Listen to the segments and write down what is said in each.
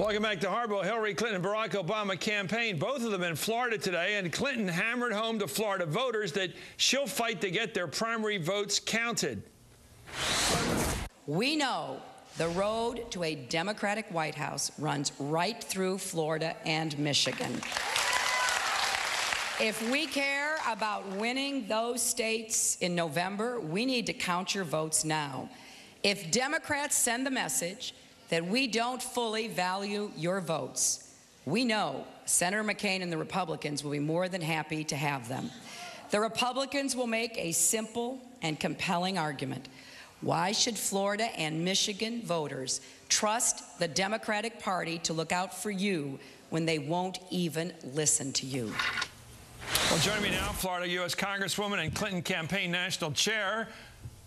Welcome back to Hardball. Hillary Clinton and Barack Obama campaign, both of them in Florida today, and Clinton hammered home to Florida voters that she'll fight to get their primary votes counted. We know the road to a Democratic White House runs right through Florida and Michigan. If we care about winning those states in November, we need to count your votes now. If Democrats send the message that we don't fully value your votes, we know Senator McCain and the Republicans will be more than happy to have them. The Republicans will make a simple and compelling argument. Why should Florida and Michigan voters trust the Democratic Party to look out for you when they won't even listen to you? Well, joining me now, Florida U.S. Congresswoman and Clinton campaign national chair,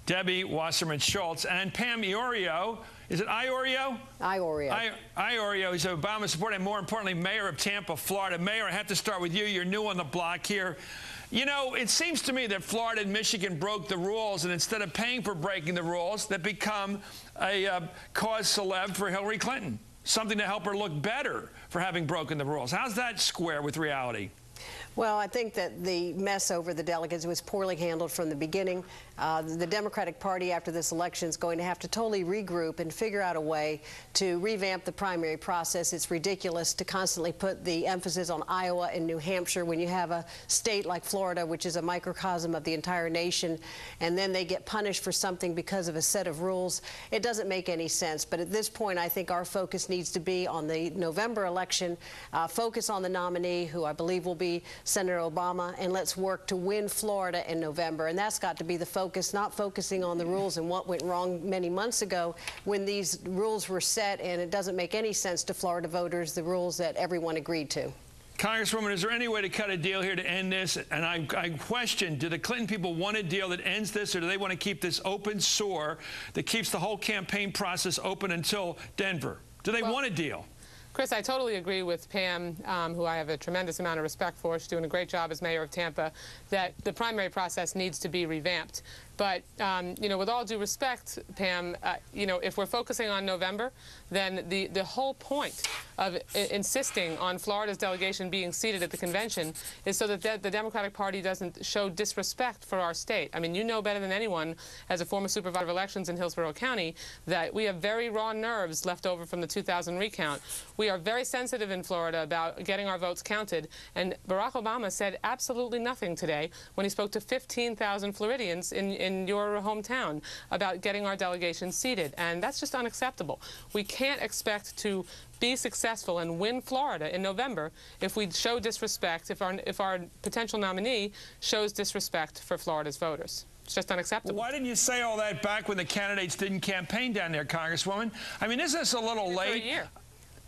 Debbie Wasserman Schultz, and Pam Iorio. Is it Iorio? Iorio. Iorio is Obama supporter and, more importantly, mayor of Tampa, Florida. Mayor, I have to start with you. You're new on the block here. You know, it seems to me that Florida and Michigan broke the rules, and instead of paying for breaking the rules, that become a cause célèbre for Hillary Clinton, something to help her look better for having broken the rules. How's that square with reality? Well, I think that the mess over the delegates was poorly handled from the beginning. The Democratic Party after this election is going to have to totally regroup and figure out a way to revamp the primary process. It's ridiculous to constantly put the emphasis on Iowa and New Hampshire when you have a state like Florida, which is a microcosm of the entire nation, and then they get punished for something because of a set of rules. It doesn't make any sense. But at this point, I think our focus needs to be on the November election, focus on the nominee, who I believe will be Senator Obama, and let's work to win Florida in November. And that's got to be the focus, not focusing on the rules and what went wrong many months ago when these rules were set, and it doesn't make any sense to Florida voters, the rules that everyone agreed to. Congresswoman, is there any way to cut a deal here to end this? And I question, do the Clinton people want a deal that ends this, or do they want to keep this open sore that keeps the whole campaign process open until Denver? Do they want a deal? Chris, I totally agree with Pam, who I have a tremendous amount of respect for. She's doing a great job as mayor of Tampa, that the primary process needs to be revamped. But, you know, with all due respect, Pam, you know, if we're focusing on November, then the whole point of insisting on Florida's delegation being seated at the convention is so that the Democratic Party doesn't show disrespect for our state. I mean, you know better than anyone, as a former supervisor of elections in Hillsborough County, that we have very raw nerves left over from the 2000 recount. We are very sensitive in Florida about getting our votes counted, and Barack Obama said absolutely nothing today when he spoke to 15,000 Floridians in your hometown about getting our delegation seated, and that's just unacceptable. We can't expect to be successful and win Florida in November if we show disrespect, if our potential nominee shows disrespect for Florida's voters. It's just unacceptable. Why didn't you say all that back when the candidates didn't campaign down there, Congresswoman? I mean, isn't this a little late? For a year.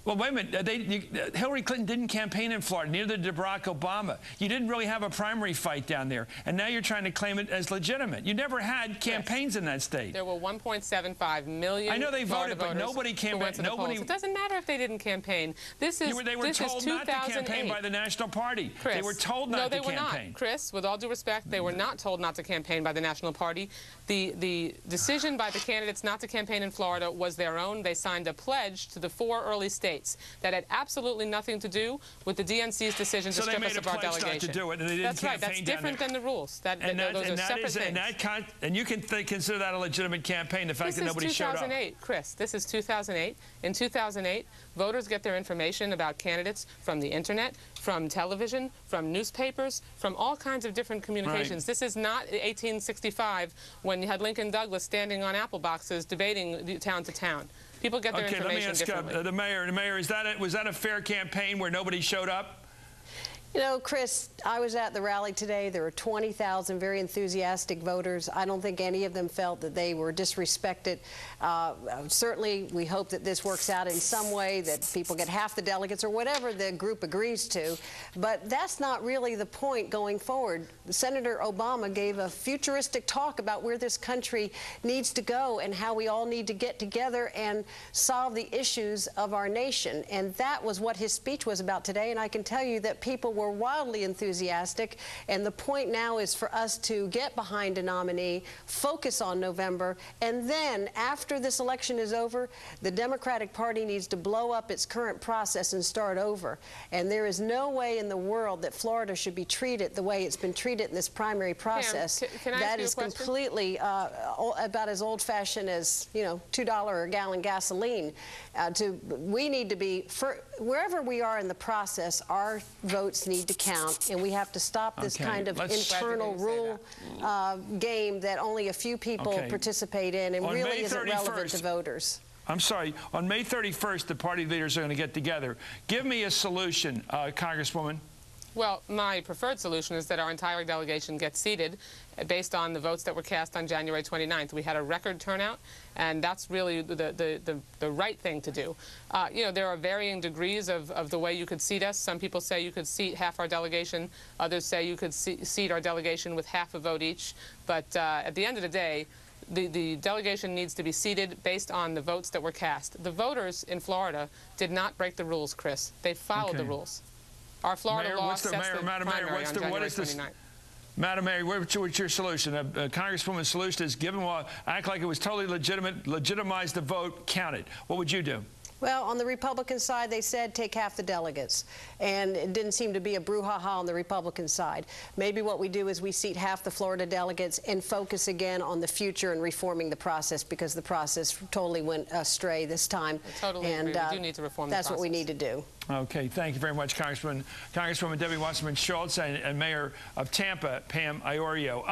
Well, wait a minute. Hillary Clinton didn't campaign in Florida. Neither did Barack Obama. You didn't really have a primary fight down there, and now you're trying to claim it as legitimate. You never had campaigns in that state. There were 1.75 million. I know they voted, but nobody campaigned. It doesn't matter if they didn't campaign. They were told not to campaign by the national party. Chris, they were told not to campaign. No, they were not. Chris, with all due respect, they were not told not to campaign by the national party. The decision by the candidates not to campaign in Florida was their own. They signed a pledge to the 4 early states that had absolutely nothing to do with the DNC's decision to strip us of our delegation. Not to do it, and they didn't That's right. That's different than the rules. Those are separate things. And you can consider that a legitimate campaign, the fact that nobody showed up. This is 2008, Chris. This is 2008. In 2008, voters get their information about candidates from the Internet, from television, from newspapers, from all kinds of different communications. Right. This is not 1865 when you had Lincoln Douglas standing on apple boxes debating town to town. People get their information differently. Let me ask the mayor, was that a fair campaign where nobody showed up? You know, Chris, I was at the rally today. There were 20,000 very enthusiastic voters. I don't think any of them felt that they were disrespected. Certainly, we hope that this works out in some way, that people get half the delegates or whatever the group agrees to. But that's not really the point going forward. Senator Obama gave a futuristic talk about where this country needs to go and how we all need to get together and solve the issues of our nation. And that was what his speech was about today. And I can tell you that people were were wildly enthusiastic, and the point now is for us to get behind a nominee, focus on November, and then after this election is over, the Democratic Party needs to blow up its current process and start over. And there is no way in the world that Florida should be treated the way it's been treated in this primary process. Pam, can I that ask you is a question? completely about as old-fashioned as, you know, $2 a gallon gasoline. We need to be, wherever we are in the process, our votes need to count, and we have to stop this kind of internal rule game that only a few people participate in and really isn't relevant to voters. I'm sorry, on May 31st, the party leaders are going to get together. Give me a solution, Congresswoman. Well, my preferred solution is that our entire delegation gets seated based on the votes that were cast on January 29th. We had a record turnout, and that's really the right thing to do. You know, there are varying degrees of the way you could seat us. Some people say you could seat half our delegation. Others say you could seat our delegation with half a vote each. But at the end of the day, the delegation needs to be seated based on the votes that were cast. The voters in Florida did not break the rules, Chris. They followed the rules. Our Florida law sets the primary on January 29th. Madam Mayor, what's your solution? Congresswoman's solution is act like it was totally legitimate, legitimize the vote, count it. What would you do? Well, on the Republican side, they said take half the delegates, and it didn't seem to be a brouhaha on the Republican side. Maybe what we do is we seat half the Florida delegates and focus again on the future and reforming the process, because the process totally went astray this time. I totally agree. We do need to reform the process. That's what we need to do. Okay, thank you very much, Congresswoman Debbie Wasserman Schultz and Mayor of Tampa, Pam Iorio.